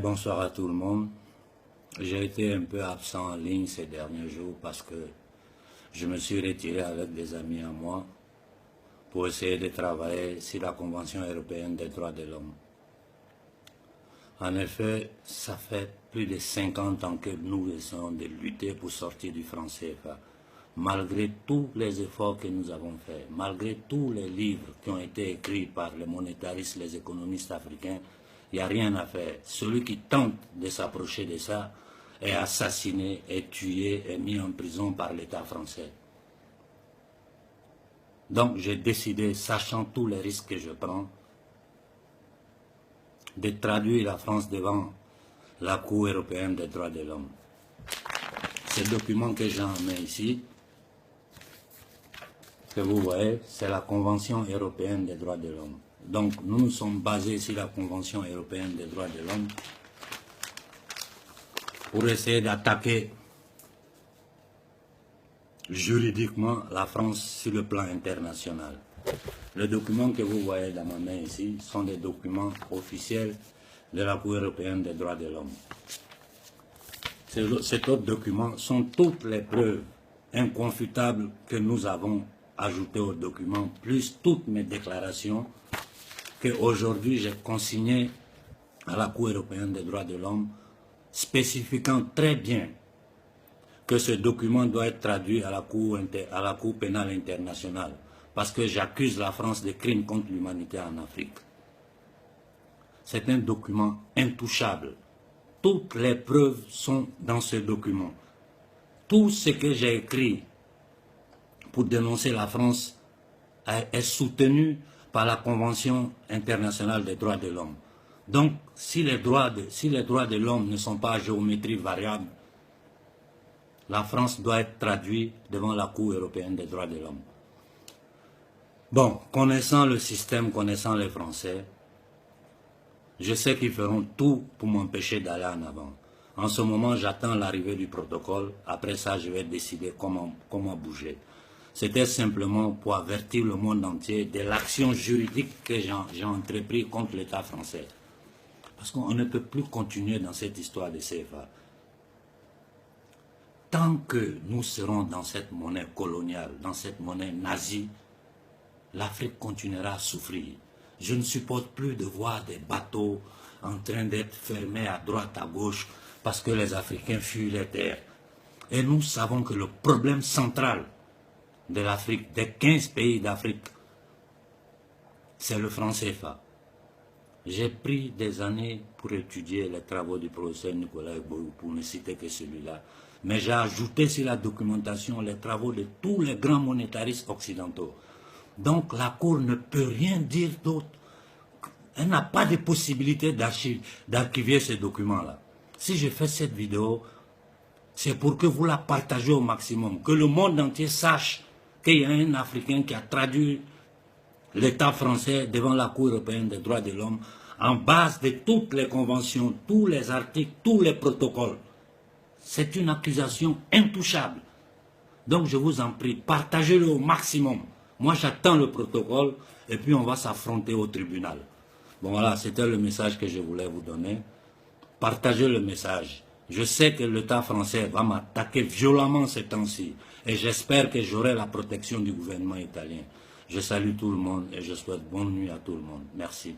Bonsoir à tout le monde. J'ai été un peu absent en ligne ces derniers jours parce que je me suis retiré avec des amis à moi pour essayer de travailler sur la Convention européenne des droits de l'homme. En effet, ça fait plus de 50 ans que nous essayons de lutter pour sortir du franc CFA. Malgré tous les efforts que nous avons faits, malgré tous les livres qui ont été écrits par les monétaristes, les économistes africains, il n'y a rien à faire. Celui qui tente de s'approcher de ça est assassiné, est tué, est mis en prison par l'État français. Donc j'ai décidé, sachant tous les risques que je prends, de traduire la France devant la Cour européenne des droits de l'homme. Ce document que j'ai en main ici, que vous voyez, c'est la Convention européenne des droits de l'homme. Donc nous nous sommes basés sur la Convention européenne des droits de l'homme pour essayer d'attaquer juridiquement la France sur le plan international. Les documents que vous voyez dans ma main ici sont des documents officiels de la Cour européenne des droits de l'homme. Cet autre document sont toutes les preuves inconfutables que nous avons ajoutées au document, plus toutes mes déclarations qu'aujourd'hui j'ai consignées à la Cour européenne des droits de l'homme, spécifiant très bien que ce document doit être traduit à la Cour pénale internationale, parce que j'accuse la France de crimes contre l'humanité en Afrique. C'est un document intouchable. Toutes les preuves sont dans ce document. Tout ce que j'ai écrit pour dénoncer la France est soutenu par la Convention internationale des droits de l'homme. Donc, si les droits de l'homme ne sont pas à géométrie variable, la France doit être traduite devant la Cour européenne des droits de l'homme. Bon, connaissant le système, connaissant les Français, je sais qu'ils feront tout pour m'empêcher d'aller en avant. En ce moment, j'attends l'arrivée du protocole. Après ça, je vais décider comment bouger. C'était simplement pour avertir le monde entier de l'action juridique que j'ai entreprise contre l'État français. Parce qu'on ne peut plus continuer dans cette histoire de CFA. Tant que nous serons dans cette monnaie coloniale, dans cette monnaie nazie, l'Afrique continuera à souffrir. Je ne supporte plus de voir des bateaux en train d'être fermés à droite, à gauche, parce que les Africains fuient les terres. Et nous savons que le problème central de l'Afrique, des 15 pays d'Afrique, c'est le franc CFA. J'ai pris des années pour étudier les travaux du professeur Nicolas Eboyou, pour ne citer que celui-là. Mais j'ai ajouté sur la documentation les travaux de tous les grands monétaristes occidentaux. Donc la Cour ne peut rien dire d'autre. Elle n'a pas de possibilité d'archiver ces documents-là. Si je fais cette vidéo, c'est pour que vous la partagez au maximum, que le monde entier sache qu'il y a un Africain qui a traduit l'État français devant la Cour européenne des droits de l'homme en base de toutes les conventions, tous les articles, tous les protocoles. C'est une accusation intouchable. Donc je vous en prie, partagez-le au maximum. Moi j'attends le protocole et puis on va s'affronter au tribunal. Bon voilà, c'était le message que je voulais vous donner. Partagez le message. Je sais que l'État français va m'attaquer violemment ces temps-ci et j'espère que j'aurai la protection du gouvernement italien. Je salue tout le monde et je souhaite bonne nuit à tout le monde. Merci.